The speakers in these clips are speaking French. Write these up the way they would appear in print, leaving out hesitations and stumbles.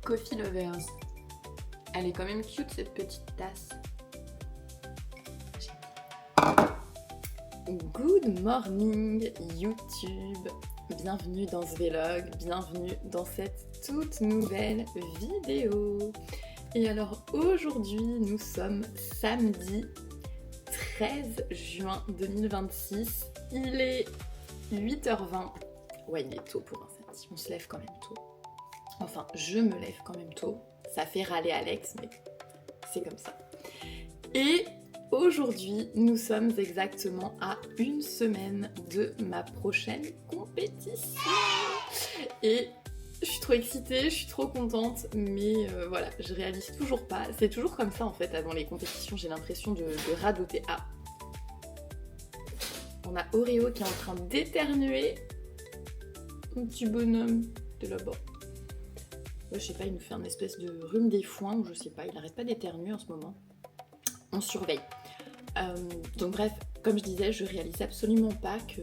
Coffee Lovers. Elle est quand même cute cette petite tasse. Good morning YouTube. Bienvenue dans ce vlog, bienvenue dans cette toute nouvelle vidéo. Et alors aujourd'hui nous sommes samedi 13 juin 2026. Il est 8h20. Ouais, il est tôt pour un samedi, on se lève quand même tôt. Enfin, je me lève quand même tôt. Ça fait râler Alex, mais c'est comme ça. Et aujourd'hui, nous sommes exactement à une semaine de ma prochaine compétition. Et je suis trop excitée, je suis trop contente, mais voilà, je réalise toujours pas. C'est toujours comme ça en fait, avant les compétitions, j'ai l'impression de radoter. Ah, on a Oreo qui est en train d'éternuer. Un petit bonhomme de là-bas. Je sais pas, il nous fait un espèce de rhume des foins, ou je sais pas, il arrête pas d'éternuer en ce moment. On surveille. Donc bref, comme je disais, je réalise absolument pas que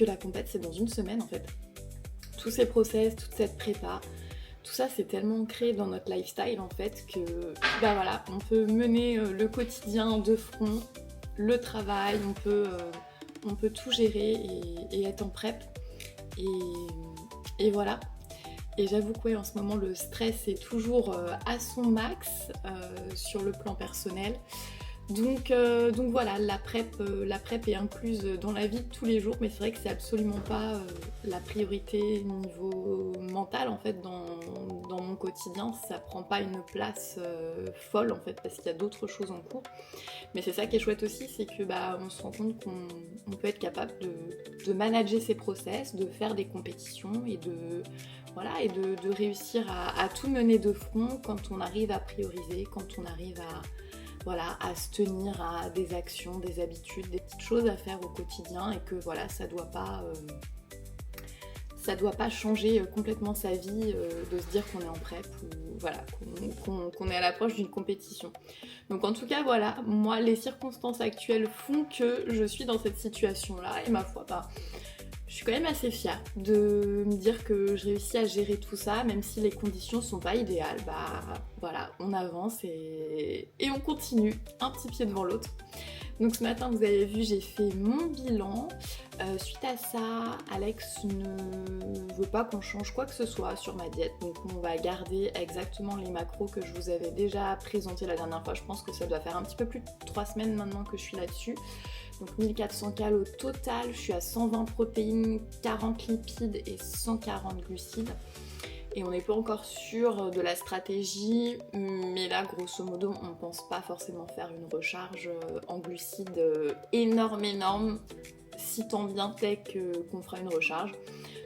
la compète c'est dans une semaine en fait. Tous ces process, toute cette prépa, tout ça c'est tellement ancré dans notre lifestyle en fait que bah voilà, on peut mener le quotidien de front, le travail, on peut tout gérer et être en prep. Et voilà. Et j'avoue que ouais, en ce moment le stress est toujours à son max sur le plan personnel. Donc voilà, la prep est incluse dans la vie de tous les jours, mais c'est vrai que c'est absolument pas la priorité niveau mental en fait dans mon quotidien. Ça prend pas une place folle en fait parce qu'il y a d'autres choses en cours. Mais c'est ça qui est chouette aussi, c'est que bah on se rend compte qu'on peut être capable de manager ses process, de faire des compétitions et de réussir à tout mener de front quand on arrive à prioriser, quand on arrive à se tenir à des actions, des habitudes, des petites choses à faire au quotidien et que voilà, ça doit pas changer complètement sa vie de se dire qu'on est en prep ou voilà, qu'on est à l'approche d'une compétition. Donc en tout cas voilà, moi les circonstances actuelles font que je suis dans cette situation-là et ma foi je suis quand même assez fière de me dire que je réussis à gérer tout ça, même si les conditions sont pas idéales. Bah voilà, on avance et on continue, un petit pied devant l'autre. Donc ce matin, vous avez vu, j'ai fait mon bilan. Suite à ça, Alex ne veut pas qu'on change quoi que ce soit sur ma diète. Donc on va garder exactement les macros que je vous avais déjà présentés la dernière fois. Je pense que ça doit faire un petit peu plus de 3 semaines maintenant que je suis là-dessus. Donc 1400 cal au total, je suis à 120 protéines, 40 lipides et 140 glucides. Et on n'est pas encore sûr de la stratégie, mais là grosso modo on pense pas forcément faire une recharge en glucides énorme, si tant bien est qu'on fera une recharge.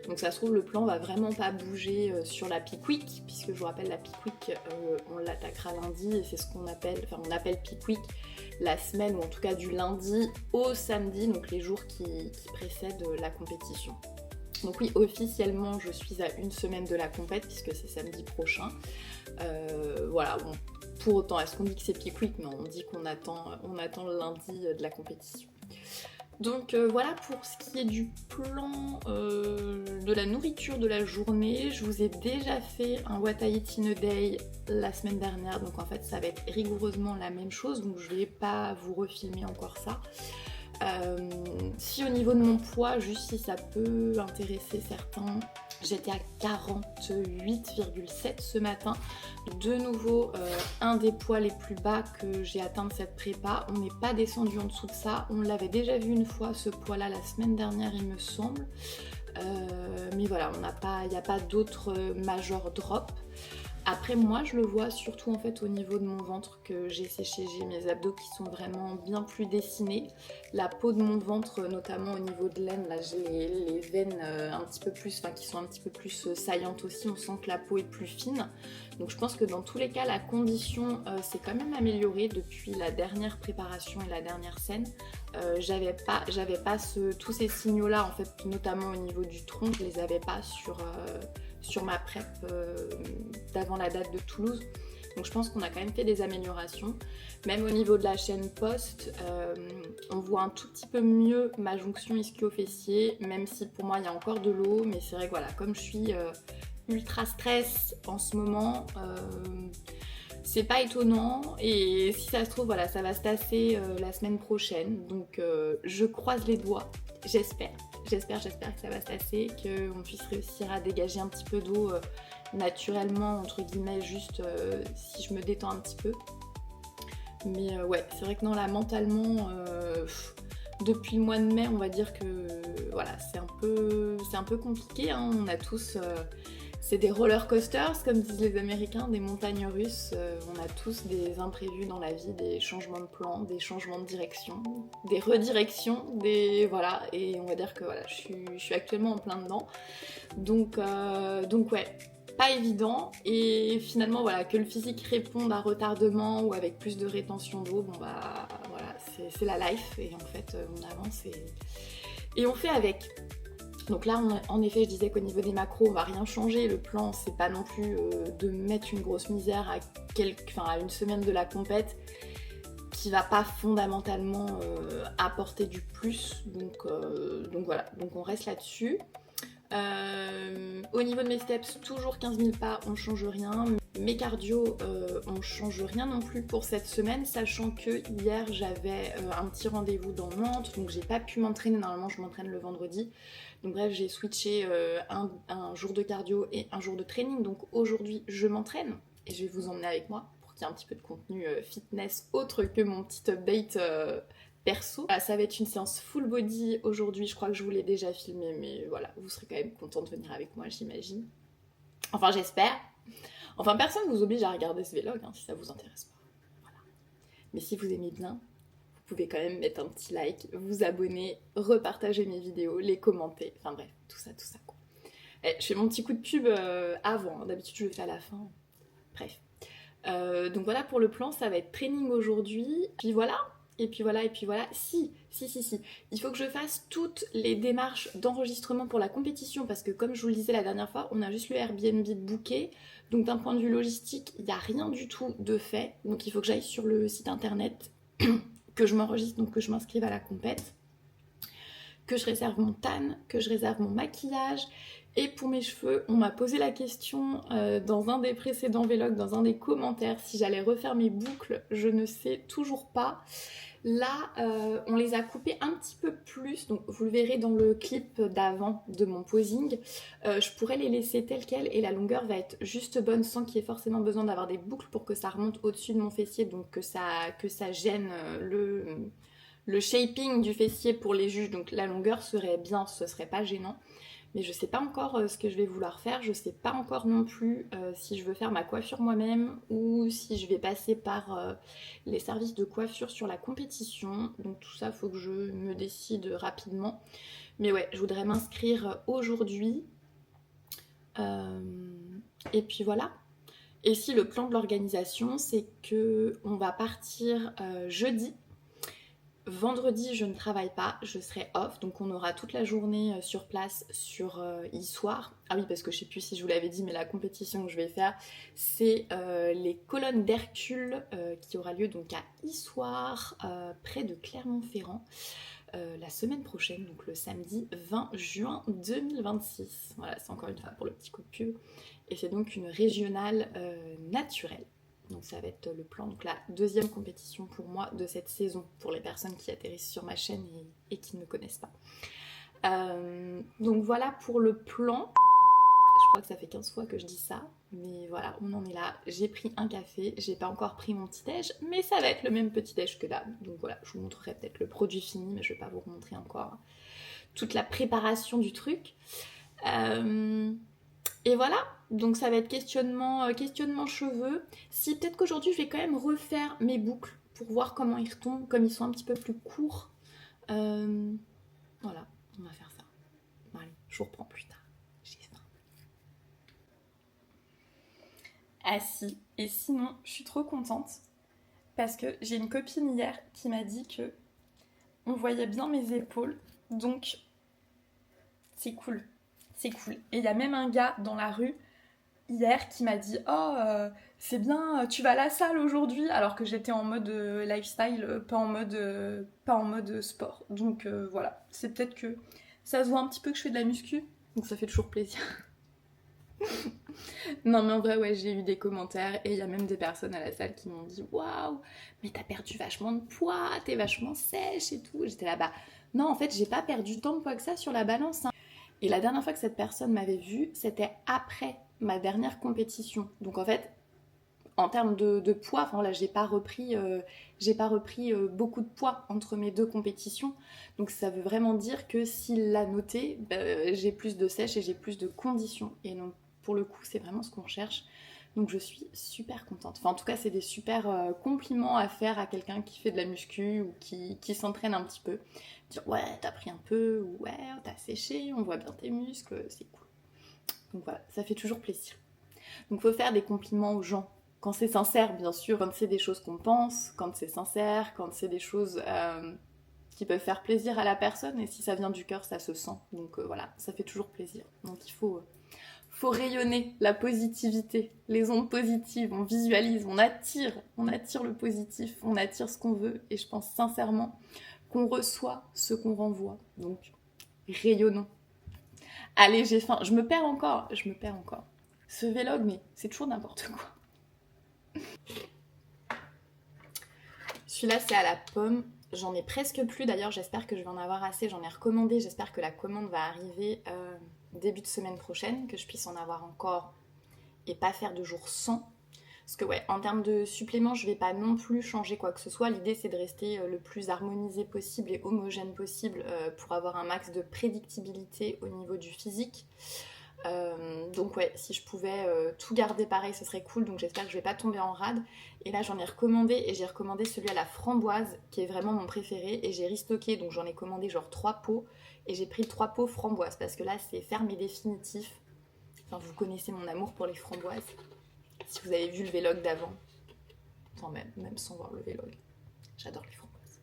Donc ça se trouve le plan va vraiment pas bouger sur la Peak Week, puisque je vous rappelle la Peak Week on l'attaquera lundi et c'est ce qu'on appelle, on appelle Peak Week la semaine ou en tout cas du lundi au samedi, donc les jours qui précèdent la compétition. Donc oui, officiellement je suis à une semaine de la compète puisque c'est samedi prochain. Voilà, bon, pour autant, est-ce qu'on dit que c'est Peak Week? Non, on dit qu'on attend le lundi de la compétition. Donc voilà pour ce qui est du plan de la nourriture de la journée. Je vous ai déjà fait un What I Eat in a Day la semaine dernière, donc en fait ça va être rigoureusement la même chose, donc je vais pas vous refilmer encore ça. Si au niveau de mon poids, juste si ça peut intéresser certains, j'étais à 48,7 ce matin. De nouveau, un des poids les plus bas que j'ai atteint de cette prépa. On n'est pas descendu en dessous de ça. On l'avait déjà vu une fois ce poids-là la semaine dernière, il me semble. Mais voilà, il n'y a pas d'autres major drop. Après moi je le vois surtout en fait au niveau de mon ventre que j'ai séché, j'ai mes abdos qui sont vraiment bien plus dessinés. La peau de mon ventre, notamment au niveau de l'aine, là j'ai les veines un petit peu plus, enfin qui sont un petit peu plus saillantes aussi, on sent que la peau est plus fine. Donc je pense que dans tous les cas la condition s'est quand même améliorée depuis la dernière préparation et la dernière scène. J'avais pas tous ces signaux là en fait, notamment au niveau du tronc, je les avais pas sur ma prep d'avant la date de Toulouse. Donc je pense qu'on a quand même fait des améliorations. Même au niveau de la chaîne post, on voit un tout petit peu mieux ma jonction ischio-fessier, même si pour moi il y a encore de l'eau, mais c'est vrai que voilà, comme je suis ultra stress en ce moment. C'est pas étonnant et si ça se trouve, voilà, ça va se tasser la semaine prochaine. Donc je croise les doigts, j'espère que ça va se tasser, qu'on puisse réussir à dégager un petit peu d'eau naturellement, entre guillemets, juste si je me détends un petit peu. Mais ouais, c'est vrai que non, là, mentalement, depuis le mois de mai, on va dire que voilà, c'est un peu compliqué, hein. On a tous... c'est des roller coasters, comme disent les Américains, des montagnes russes. On a tous des imprévus dans la vie, des changements de plan, des changements de direction, des redirections, voilà. Et on va dire que voilà, je suis actuellement en plein dedans. Donc ouais, pas évident. Et finalement, voilà, que le physique réponde à retardement ou avec plus de rétention d'eau, bon bah voilà, c'est la life. Et en fait, on avance et on fait avec. Donc là, en effet, je disais qu'au niveau des macros, on va rien changer. Le plan, c'est pas non plus de mettre une grosse misère à une semaine de la compète qui va pas fondamentalement apporter du plus. Donc voilà, donc on reste là-dessus. Au niveau de mes steps, toujours 15 000 pas, on change rien. Mes cardio, on change rien non plus pour cette semaine, sachant que hier j'avais un petit rendez-vous dans Nantes, donc j'ai pas pu m'entraîner. Normalement, je m'entraîne le vendredi. Donc bref, j'ai switché un jour de cardio et un jour de training. Donc aujourd'hui, je m'entraîne et je vais vous emmener avec moi pour qu'il y ait un petit peu de contenu fitness autre que mon petit update perso. Voilà, ça va être une séance full body aujourd'hui. Je crois que je vous l'ai déjà filmé, mais voilà, vous serez quand même content de venir avec moi, j'imagine. Enfin, j'espère. Enfin, personne ne vous oblige à regarder ce vlog hein, si ça vous intéresse pas. Voilà. Mais si vous aimez bien, vous pouvez quand même mettre un petit like, vous abonner, repartager mes vidéos, les commenter. Enfin bref, tout ça quoi. Je fais mon petit coup de pub avant. D'habitude, je le fais à la fin. Bref. Donc voilà pour le plan, ça va être training aujourd'hui. Puis voilà. Et puis voilà. Si. Il faut que je fasse toutes les démarches d'enregistrement pour la compétition parce que comme je vous le disais la dernière fois, on a juste le Airbnb de booké. Donc d'un point de vue logistique, il n'y a rien du tout de fait. Donc il faut que j'aille sur le site internet, que je m'enregistre, donc que je m'inscrive à la compète, que je réserve mon tan, que je réserve mon maquillage. Et pour mes cheveux, on m'a posé la question dans un des précédents vlogs, dans un des commentaires, si j'allais refaire mes boucles. Je ne sais toujours pas. Là, on les a coupées un petit peu plus, donc vous le verrez dans le clip d'avant de mon posing. Je pourrais les laisser telles quelles et la longueur va être juste bonne sans qu'il y ait forcément besoin d'avoir des boucles pour que ça remonte au-dessus de mon fessier, donc que ça gêne le shaping du fessier pour les juges. Donc la longueur serait bien, ce serait pas gênant. Mais je sais pas encore ce que je vais vouloir faire, je sais pas encore non plus si je veux faire ma coiffure moi-même ou si je vais passer par les services de coiffure sur la compétition. Donc tout ça, faut que je me décide rapidement. Mais ouais, je voudrais m'inscrire aujourd'hui. Et puis voilà. Et si le plan de l'organisation, c'est que on va partir jeudi. Vendredi, je ne travaille pas, je serai off, donc on aura toute la journée sur place sur Issoire. Ah oui, parce que je sais plus si je vous l'avais dit, mais la compétition que je vais faire, c'est les colonnes d'Hercule qui aura lieu donc à Issoire, près de Clermont-Ferrand, la semaine prochaine, donc le samedi 20 juin 2026. Voilà, c'est encore une fois pour le petit coup de pub. Et c'est donc une régionale naturelle. Donc ça va être le plan, donc la deuxième compétition pour moi de cette saison, pour les personnes qui atterrissent sur ma chaîne et qui ne me connaissent pas. Donc voilà pour le plan. Je crois que ça fait 15 fois que je dis ça, mais voilà, on en est là. J'ai pris un café, j'ai pas encore pris mon petit déj, mais ça va être le même petit déj que d'hab. Donc voilà, je vous montrerai peut-être le produit fini, mais je vais pas vous remontrer encore toute la préparation du truc. Et voilà, donc ça va être questionnement cheveux. Si peut-être qu'aujourd'hui je vais quand même refaire mes boucles pour voir comment ils retombent, comme ils sont un petit peu plus courts. Voilà, on va faire ça. Bon, allez, je vous reprends plus tard. J'ai faim. Ah si, et sinon je suis trop contente parce que j'ai une copine hier qui m'a dit que on voyait bien mes épaules, donc c'est cool. C'est cool. Et il y a même un gars dans la rue hier qui m'a dit « Oh, c'est bien, tu vas à la salle aujourd'hui ?» alors que j'étais en mode lifestyle, pas en mode sport. Donc voilà, c'est peut-être que ça se voit un petit peu que je fais de la muscu, donc ça fait toujours plaisir. Non mais en vrai ouais, j'ai eu des commentaires et il y a même des personnes à la salle qui m'ont dit waouh, mais t'as perdu vachement de poids, t'es vachement sèche et tout. J'étais là bah non en fait j'ai pas perdu tant de poids que ça sur la balance. Hein. Et la dernière fois que cette personne m'avait vue, c'était après ma dernière compétition. Donc en fait en termes de poids, enfin là j'ai pas repris beaucoup de poids entre mes deux compétitions. Donc ça veut vraiment dire que s'il l'a noté, j'ai plus de sèche et j'ai plus de conditions. Et donc pour le coup c'est vraiment ce qu'on cherche. Donc je suis super contente. Enfin en tout cas c'est des super compliments à faire à quelqu'un qui fait de la muscu ou qui s'entraîne un petit peu. Dire ouais t'as pris un peu, ou ouais t'as séché, on voit bien tes muscles, c'est cool. Donc voilà, ça fait toujours plaisir. Donc faut faire des compliments aux gens. Quand c'est sincère, bien sûr, quand c'est des choses qu'on pense, quand c'est sincère, quand c'est des choses qui peuvent faire plaisir à la personne, et si ça vient du cœur, ça se sent. Donc voilà, ça fait toujours plaisir. Donc il faut rayonner la positivité, les ondes positives, on visualise, on attire le positif, on attire ce qu'on veut, et je pense sincèrement qu'on reçoit ce qu'on renvoie. Donc rayonnons. Allez, j'ai faim, je me perds encore. Ce vlog, mais c'est toujours n'importe quoi. Celui-là c'est à la pomme, j'en ai presque plus d'ailleurs, j'espère que je vais en avoir assez, j'en ai recommandé, j'espère que la commande va arriver début de semaine prochaine, que je puisse en avoir encore et pas faire de jours sans. Parce que ouais, en termes de suppléments, je vais pas non plus changer quoi que ce soit, l'idée c'est de rester le plus harmonisé possible et homogène possible pour avoir un max de prédictibilité au niveau du physique. Donc ouais, si je pouvais tout garder pareil, ce serait cool, donc j'espère que je vais pas tomber en rade. Et là j'en ai recommandé, et j'ai recommandé celui à la framboise, qui est vraiment mon préféré, et j'ai restocké, donc j'en ai commandé genre 3 pots, et j'ai pris 3 pots framboise, parce que là c'est ferme et définitif. Enfin vous connaissez mon amour pour les framboises, si vous avez vu le vlog d'avant, enfin même sans voir le vlog, j'adore les framboises.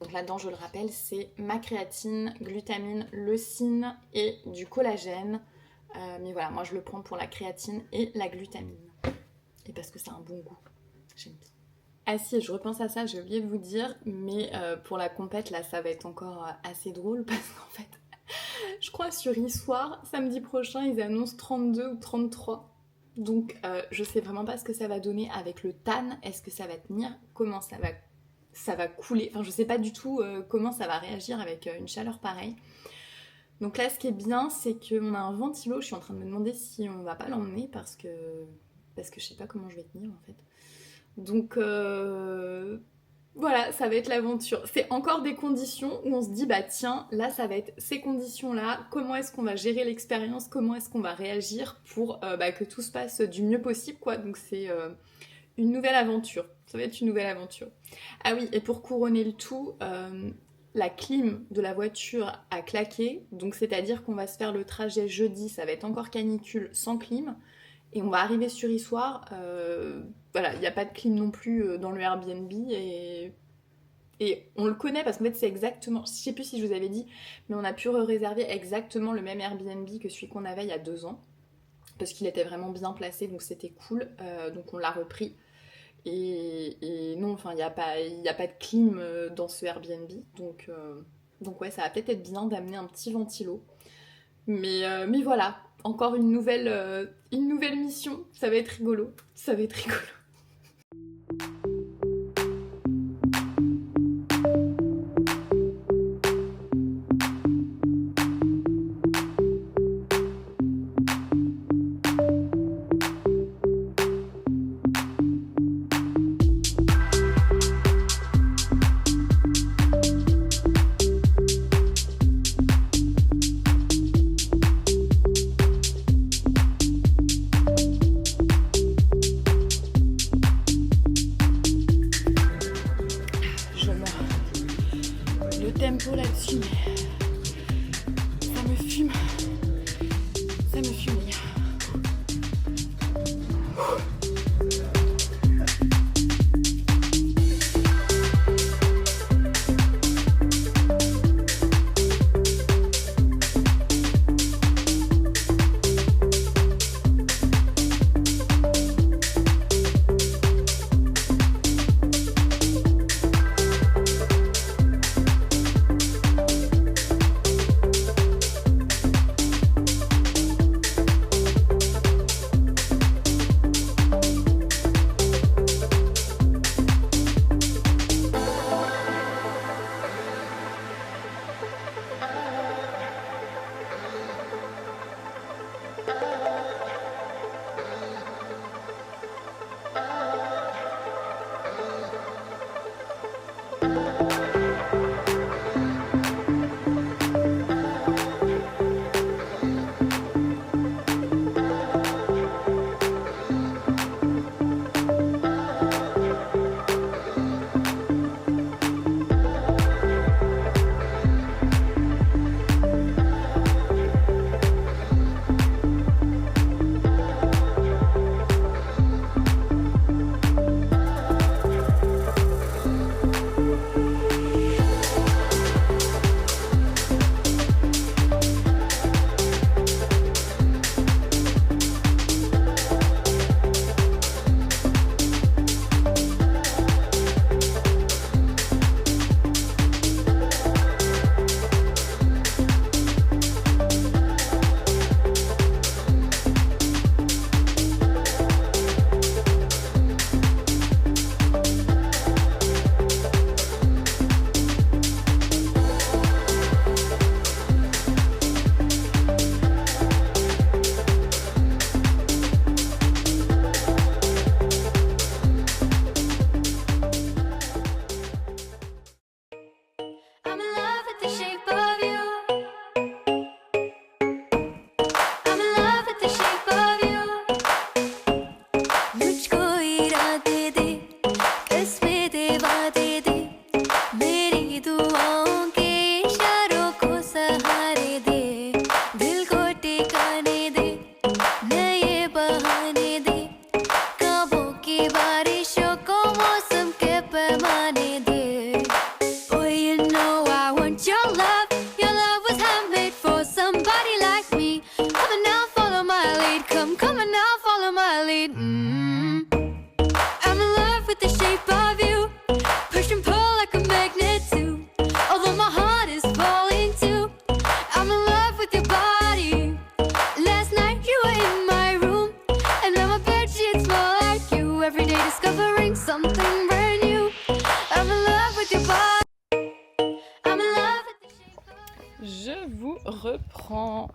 Donc là-dedans, je le rappelle, c'est ma créatine, glutamine, leucine et du collagène. Mais voilà, moi je le prends pour la créatine et la glutamine. Et parce que c'est un bon goût. J'aime bien. Ah si, je repense à ça, j'ai oublié de vous dire, mais pour la compète, là, ça va être encore assez drôle parce qu'en fait, je crois sur e-soir, samedi prochain, ils annoncent 32 ou 33. Donc je sais vraiment pas ce que ça va donner avec le tan. Est-ce que ça va tenir? Comment ça va couler, enfin je sais pas du tout comment ça va réagir avec une chaleur pareille. Donc là ce qui est bien c'est qu'on a un ventilo, je suis en train de me demander si on va pas l'emmener parce que je sais pas comment je vais tenir en fait. Donc voilà, ça va être l'aventure. C'est encore des conditions où on se dit bah tiens, là ça va être ces conditions-là, comment est-ce qu'on va gérer l'expérience, comment est-ce qu'on va réagir pour que tout se passe du mieux possible quoi. Donc c'est une nouvelle aventure. Ça va être une nouvelle aventure. Ah oui, et pour couronner le tout, la clim de la voiture a claqué. Donc c'est-à-dire qu'on va se faire le trajet jeudi, ça va être encore canicule sans clim. Et on va arriver sur Issoire. Voilà, il n'y a pas de clim non plus dans le Airbnb. Et on le connaît parce qu'en fait c'est exactement, je sais plus si je vous avais dit, mais on a pu réserver exactement le même Airbnb que celui qu'on avait il y a 2 ans. Parce qu'il était vraiment bien placé, donc c'était cool. Donc on l'a repris. Et non, enfin, il n'y a pas de clim dans ce Airbnb. Donc ouais, ça va peut-être être bien d'amener un petit ventilo. Mais voilà, encore une nouvelle mission. Ça va être rigolo. Ça va être rigolo. Tempo là-dessus, mais ça me fume, les gars.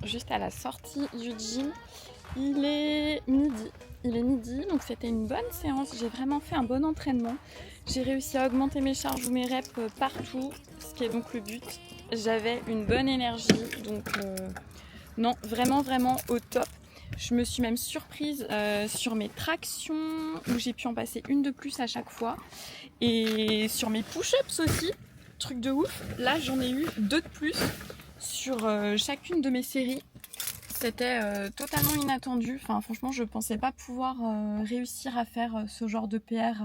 juste à la sortie du gym. Il est midi, donc c'était une bonne séance. J'ai vraiment fait un bon entraînement. J'ai réussi à augmenter mes charges ou mes reps partout, ce qui est donc le but. J'avais une bonne énergie, donc non, vraiment, vraiment au top. Je me suis même surprise sur mes tractions, où j'ai pu en passer une de plus à chaque fois. Et sur mes push-ups aussi, truc de ouf. Là, j'en ai eu 2 de plus sur chacune de mes séries. C'était totalement inattendu. Enfin, franchement, je pensais pas pouvoir réussir à faire ce genre de PR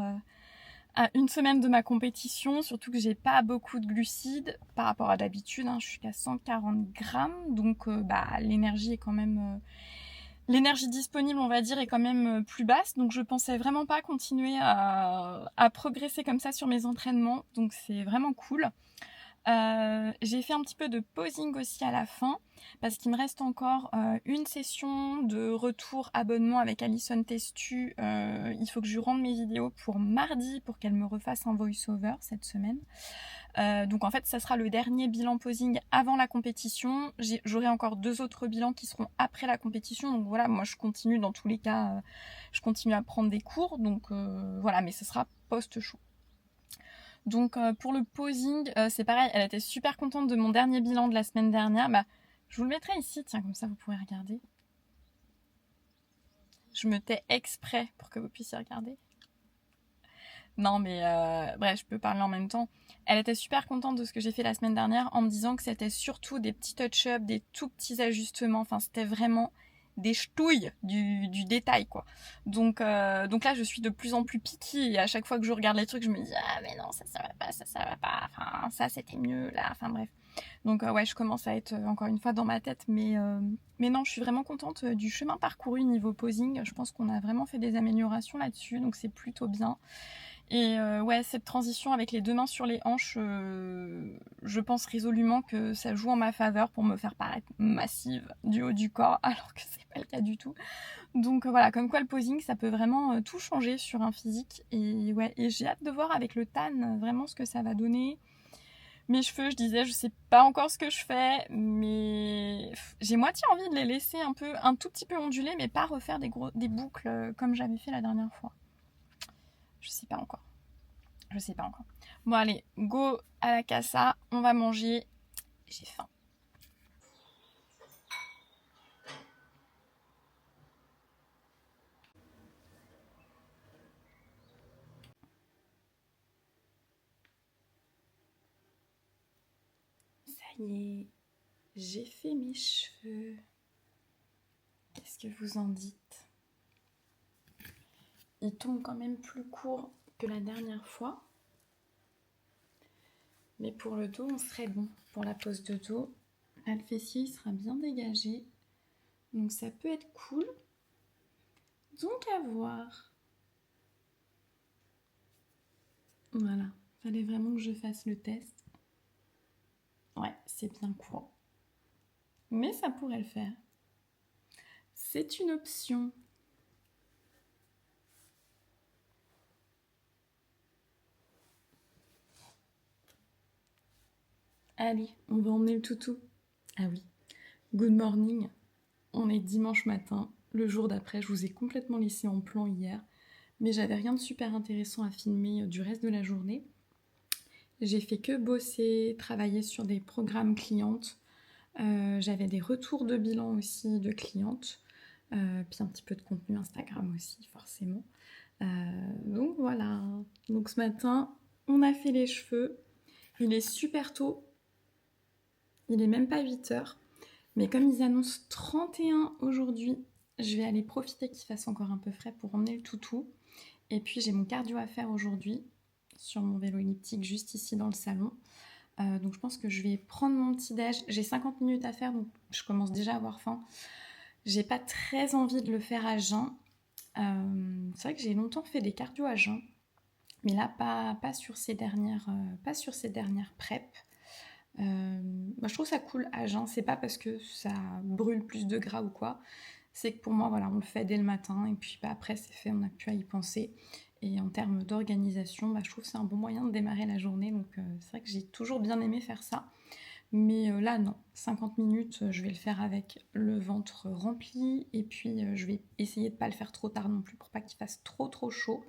à une semaine de ma compétition, surtout que j'ai pas beaucoup de glucides par rapport à d'habitude. Je suis qu'à 140 grammes, donc l'énergie est quand même l'énergie disponible, on va dire, est quand même plus basse. Donc je pensais vraiment pas continuer à progresser comme ça sur mes entraînements. Donc c'est vraiment cool. J'ai fait un petit peu de posing aussi à la fin parce qu'il me reste encore une session de retour abonnement avec Alison Testu. Il faut que je lui rende mes vidéos pour mardi pour qu'elle me refasse un voice-over cette semaine. Donc en fait ça sera le dernier bilan posing avant la compétition. J'aurai encore 2 autres bilans qui seront après la compétition. Donc voilà, moi je continue dans tous les cas, je continue à prendre des cours. Donc voilà, mais ce sera post-show. Donc pour le posing, c'est pareil, elle était super contente de mon dernier bilan de la semaine dernière. Je vous le mettrai ici, tiens, comme ça vous pourrez regarder. Je me tais exprès pour que vous puissiez regarder. Non mais bref, je peux parler en même temps. Elle était super contente de ce que j'ai fait la semaine dernière en me disant que c'était surtout des petits touch-ups, des tout petits ajustements. Enfin, c'était vraiment des ch'touilles du détail, quoi. Donc là, je suis de plus en plus picky et à chaque fois que je regarde les trucs, je me dis « Ah mais non, ça va pas, ça va pas. Enfin, ça, c'était mieux, là. » Enfin, bref. Donc ouais, je commence à être encore une fois dans ma tête. Mais non, je suis vraiment contente du chemin parcouru niveau posing. Je pense qu'on a vraiment fait des améliorations là-dessus. Donc c'est plutôt bien. Et ouais, cette transition avec les 2 mains sur les hanches, je pense résolument que ça joue en ma faveur pour me faire paraître massive du haut du corps, alors que c'est pas le cas du tout. Donc voilà, comme quoi le posing, ça peut vraiment tout changer sur un physique. Et ouais, et j'ai hâte de voir avec le tan vraiment ce que ça va donner. Mes cheveux, je disais, je sais pas encore ce que je fais, mais j'ai moitié envie de les laisser un tout petit peu ondulés, mais pas refaire des boucles comme j'avais fait la dernière fois. Je sais pas encore. Bon allez, go à la casa, on va manger. J'ai faim. Ça y est, j'ai fait mes cheveux. Qu'est-ce que vous en dites? Ils tombent quand même plus courts que la dernière fois. Mais pour le dos, on serait bon. Pour la pose de dos, là, le fessier il sera bien dégagé. Donc ça peut être cool. Donc à voir. Voilà, fallait vraiment que je fasse le test. Ouais, c'est bien court. Mais ça pourrait le faire. C'est une option. Allez, on va emmener le toutou. Ah oui, good morning. On est dimanche matin, le jour d'après. Je vous ai complètement laissé en plan hier, mais j'avais rien de super intéressant à filmer du reste de la journée. J'ai fait que bosser, travailler sur des programmes clientes. J'avais des retours de bilan aussi de clientes. Puis un petit peu de contenu Instagram aussi, forcément. Donc voilà. Donc ce matin, on a fait les cheveux. Il est super tôt. Il est même pas 8h. Mais comme ils annoncent 31 aujourd'hui, je vais aller profiter qu'il fasse encore un peu frais pour emmener le toutou. Et puis j'ai mon cardio à faire aujourd'hui sur mon vélo elliptique juste ici dans le salon. Donc je pense que je vais prendre mon petit déj. J'ai 50 minutes à faire, donc je commence déjà à avoir faim. J'ai pas très envie de le faire à jeun. C'est vrai que j'ai longtemps fait des cardio à jeun, mais là pas sur ces dernières prep. Je trouve ça cool à jeun. C'est pas parce que ça brûle plus de gras ou quoi. C'est que pour moi, voilà, on le fait dès le matin et puis après c'est fait, on n'a plus à y penser. Et en termes d'organisation, je trouve que c'est un bon moyen de démarrer la journée. Donc c'est vrai que j'ai toujours bien aimé faire ça. Mais là, non. 50 minutes, je vais le faire avec le ventre rempli. Et puis, je vais essayer de ne pas le faire trop tard non plus pour pas qu'il fasse trop chaud.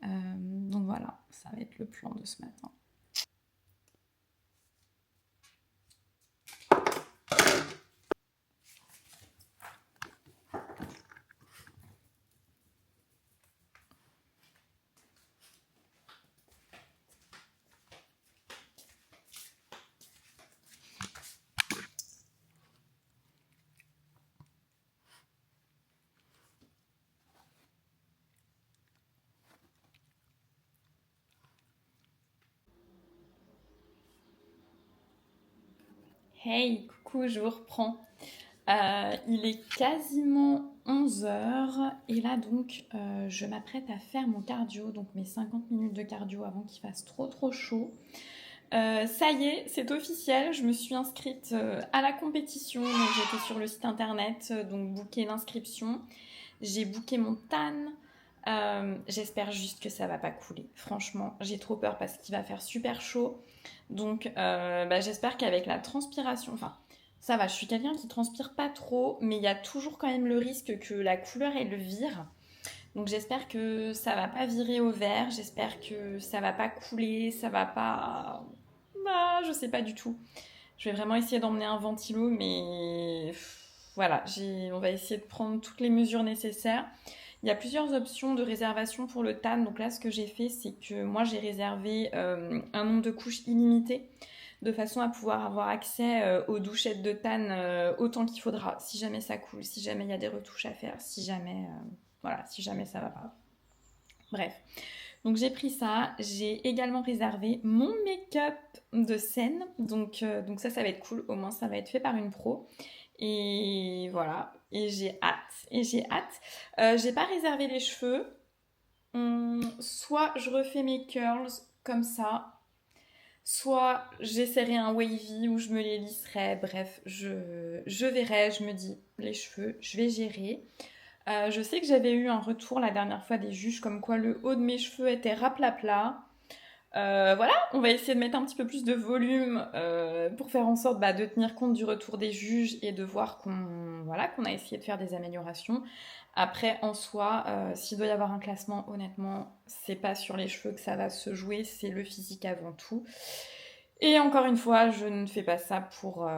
Donc voilà, ça va être le plan de ce matin. Hey, coucou, je vous reprends. Il est quasiment 11 h et là donc je m'apprête à faire mon cardio, donc mes 50 minutes de cardio avant qu'il fasse trop chaud. Ça y est, c'est officiel, je me suis inscrite à la compétition, donc j'étais sur le site internet, donc booker l'inscription. J'ai booké mon TAN. J'espère juste que ça va pas couler. Franchement, j'ai trop peur parce qu'il va faire super chaud. Donc, j'espère qu'avec la transpiration, enfin, ça va. Je suis quelqu'un qui transpire pas trop, mais il y a toujours quand même le risque que la couleur elle le vire. Donc, j'espère que ça va pas virer au vert. J'espère que ça va pas couler, ça va pas. Bah, je sais pas du tout. Je vais vraiment essayer d'emmener un ventilo, mais voilà, on va essayer de prendre toutes les mesures nécessaires. Il y a plusieurs options de réservation pour le TAN. Donc là, ce que j'ai fait, c'est que moi, j'ai réservé un nombre de couches illimité de façon à pouvoir avoir accès aux douchettes de TAN autant qu'il faudra, si jamais ça coule, si jamais il y a des retouches à faire, si jamais, si jamais ça va pas. Bref. Donc j'ai pris ça, j'ai également réservé mon make-up de scène, donc ça va être cool, au moins ça va être fait par une pro. Et voilà, et j'ai hâte. J'ai pas réservé les cheveux. Soit je refais mes curls comme ça, soit j'essaierai un wavy où je me les lisserai. Bref, je verrai, je me dis, les cheveux, je vais gérer. Je sais que j'avais eu un retour la dernière fois des juges comme quoi le haut de mes cheveux était raplapla. Voilà, on va essayer de mettre un petit peu plus de volume pour faire en sorte de tenir compte du retour des juges et de voir qu'on a essayé de faire des améliorations. Après, en soi, s'il doit y avoir un classement, honnêtement, c'est pas sur les cheveux que ça va se jouer, c'est le physique avant tout. Et encore une fois, je ne fais pas ça pour...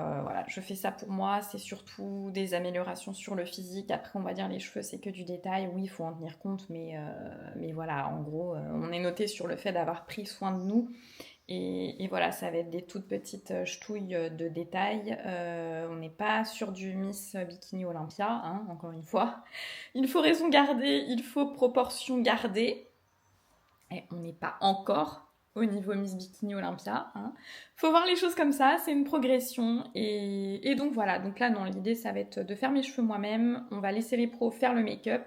je fais ça pour moi, c'est surtout des améliorations sur le physique. Après, on va dire les cheveux, c'est que du détail. Oui, il faut en tenir compte, mais voilà, en gros, on est noté sur le fait d'avoir pris soin de nous. Et voilà, ça va être des toutes petites ch'touilles de détails. On n'est pas sur du Miss Bikini Olympia, hein, encore une fois. Il faut raison garder, il faut proportion garder. Et on n'est pas encore au niveau Miss Bikini Olympia. Hein. Faut voir les choses comme ça, c'est une progression. Et donc voilà, donc là, non, l'idée, ça va être de faire mes cheveux moi-même. On va laisser les pros faire le make-up.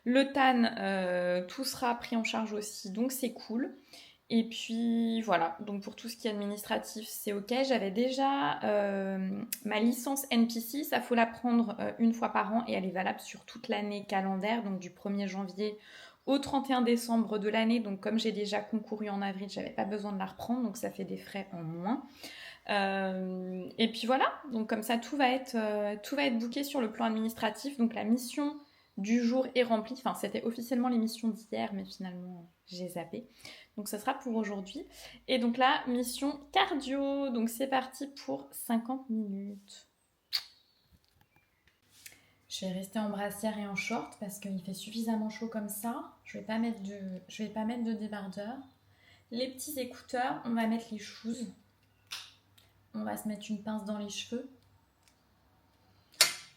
Le tan, tout sera pris en charge aussi, donc c'est cool. Et puis voilà, donc pour tout ce qui est administratif, c'est ok. J'avais déjà ma licence NPC, ça faut la prendre une fois par an et elle est valable sur toute l'année calendaire, donc du 1er janvier au 31 décembre de l'année. Donc comme j'ai déjà concouru en avril, j'avais pas besoin de la reprendre, donc ça fait des frais en moins. Et puis voilà, donc comme ça tout va être booké sur le plan administratif. Donc la mission du jour est remplie. Enfin, c'était officiellement l'émission d'hier, mais finalement j'ai zappé. Donc ça sera pour aujourd'hui. Et donc là, mission cardio. Donc c'est parti pour 50 minutes. Je vais rester en brassière et en short parce qu'il fait suffisamment chaud comme ça. Je vais pas mettre de débardeur. Les petits écouteurs, on va mettre les shoes. On va se mettre une pince dans les cheveux.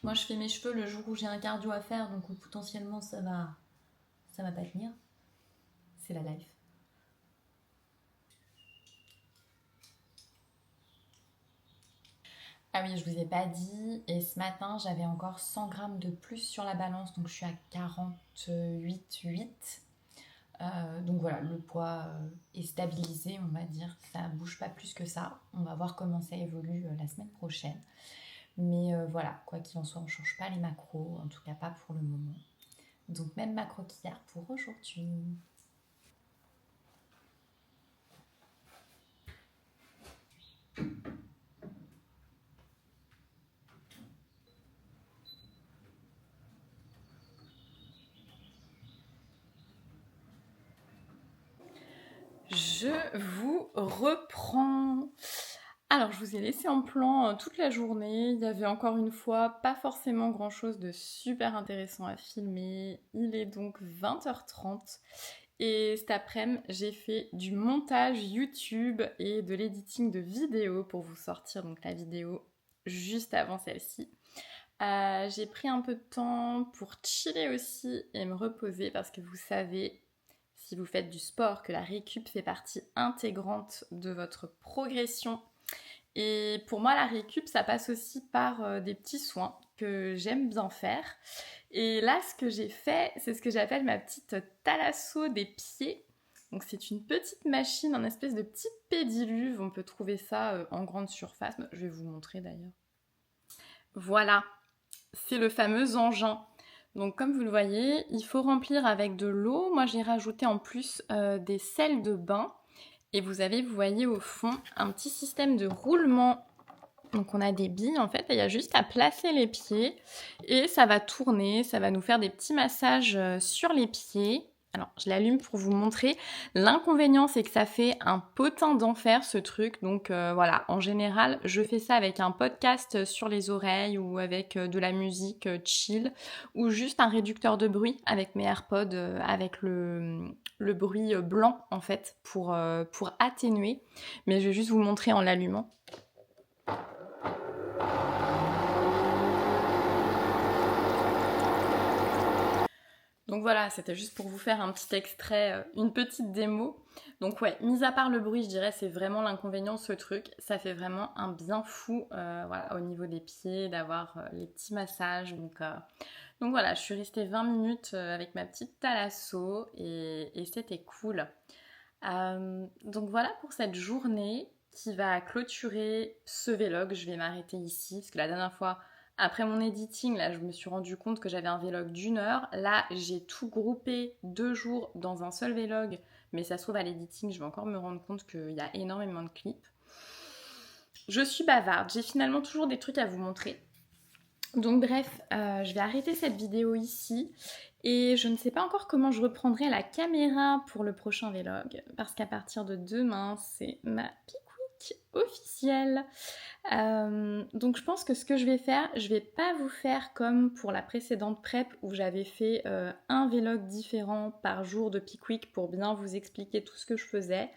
Moi, je fais mes cheveux le jour où j'ai un cardio à faire, donc potentiellement ça va pas tenir. C'est la life. Ah oui, je vous ai pas dit, et ce matin j'avais encore 100 grammes de plus sur la balance, donc je suis à 48,8. Donc voilà, le poids est stabilisé, on va dire, ça bouge pas plus que ça. On va voir comment ça évolue la semaine prochaine. Mais voilà, quoi qu'il en soit, on ne change pas les macros, en tout cas pas pour le moment. Donc même macro qu'hier pour aujourd'hui. Je vous reprends. Alors, je vous ai laissé en plan toute la journée. Il y avait encore une fois pas forcément grand chose de super intéressant à filmer. Il est donc 20h30 et cet après-midi, j'ai fait du montage YouTube et de l'editing de vidéos pour vous sortir donc la vidéo juste avant celle-ci. J'ai pris un peu de temps pour chiller aussi et me reposer parce que vous savez, si vous faites du sport, que la récup fait partie intégrante de votre progression. Et pour moi, la récup, ça passe aussi par des petits soins que j'aime bien faire. Et là, ce que j'ai fait, c'est ce que j'appelle ma petite thalasso des pieds. Donc c'est une petite machine, un espèce de petit pédiluve. On peut trouver ça en grande surface. Je vais vous montrer d'ailleurs. Voilà, c'est le fameux engin. Donc comme vous le voyez, il faut remplir avec de l'eau. Moi j'ai rajouté en plus des sels de bain. Et vous voyez au fond, un petit système de roulement. Donc on a des billes en fait, et il y a juste à placer les pieds et ça va tourner, ça va nous faire des petits massages sur les pieds. Alors je l'allume pour vous montrer. L'inconvénient c'est que ça fait un potin d'enfer ce truc, donc voilà, en général je fais ça avec un podcast sur les oreilles ou avec de la musique chill ou juste un réducteur de bruit avec mes AirPods, avec le bruit blanc en fait pour atténuer. Mais je vais juste vous montrer en l'allumant. Donc voilà, c'était juste pour vous faire un petit extrait, une petite démo. Donc ouais, mis à part le bruit, je dirais c'est vraiment l'inconvénient de ce truc. Ça fait vraiment un bien fou voilà, au niveau des pieds, d'avoir les petits massages. Donc voilà, je suis restée 20 minutes avec ma petite thalasso et c'était cool. Donc voilà pour cette journée qui va clôturer ce vlog. Je vais m'arrêter ici parce que la dernière fois... Après mon editing, là, je me suis rendu compte que j'avais un vlog d'1 heure. Là, j'ai tout groupé 2 jours dans un seul vlog. Mais ça se trouve, à l'editing, je vais encore me rendre compte qu'il y a énormément de clips. Je suis bavarde. J'ai finalement toujours des trucs à vous montrer. Donc bref, je vais arrêter cette vidéo ici. Et je ne sais pas encore comment je reprendrai la caméra pour le prochain vlog. Parce qu'à partir de demain, c'est ma Peak Week officielle. Donc je pense que ce que je vais faire, je vais pas vous faire comme pour la précédente prep où j'avais fait un vlog différent par jour de Peak Week pour bien vous expliquer tout ce que je faisais.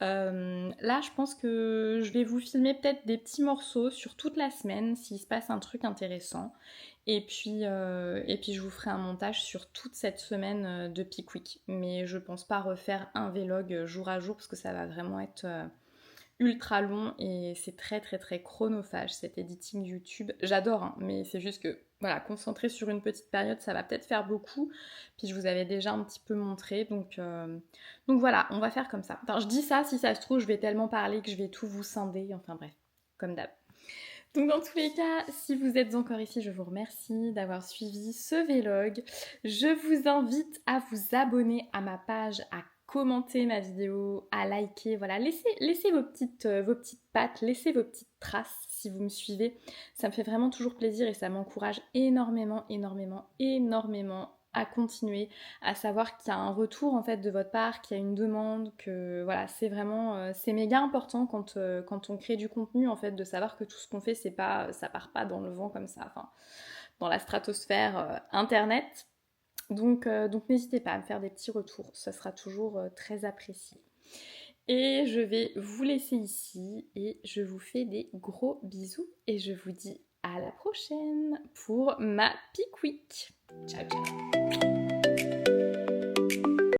Là je pense que je vais vous filmer peut-être des petits morceaux sur toute la semaine s'il se passe un truc intéressant et puis je vous ferai un montage sur toute cette semaine de Peak Week, mais je pense pas refaire un vlog jour à jour parce que ça va vraiment être ultra long et c'est très très très chronophage cet editing YouTube. J'adore hein, mais c'est juste que voilà, concentrer sur une petite période ça va peut-être faire beaucoup, puis je vous avais déjà un petit peu montré donc voilà, on va faire comme ça. Enfin je dis ça, si ça se trouve je vais tellement parler que je vais tout vous scinder, enfin bref, comme d'hab. Donc dans tous les cas, si vous êtes encore ici, je vous remercie d'avoir suivi ce vlog. Je vous invite à vous abonner à ma page, à commenter ma vidéo, à liker, voilà, laissez vos petites pattes, laissez vos petites traces si vous me suivez. Ça me fait vraiment toujours plaisir et ça m'encourage énormément, énormément, énormément à continuer, à savoir qu'il y a un retour en fait de votre part, qu'il y a une demande, que voilà, c'est vraiment, c'est méga important quand on crée du contenu en fait, de savoir que tout ce qu'on fait, c'est pas, ça part pas dans le vent comme ça, enfin, dans la stratosphère internet. Donc n'hésitez pas à me faire des petits retours, ça sera toujours très apprécié. Et je vais vous laisser ici et je vous fais des gros bisous et je vous dis à la prochaine pour ma Peak Week. Ciao ciao.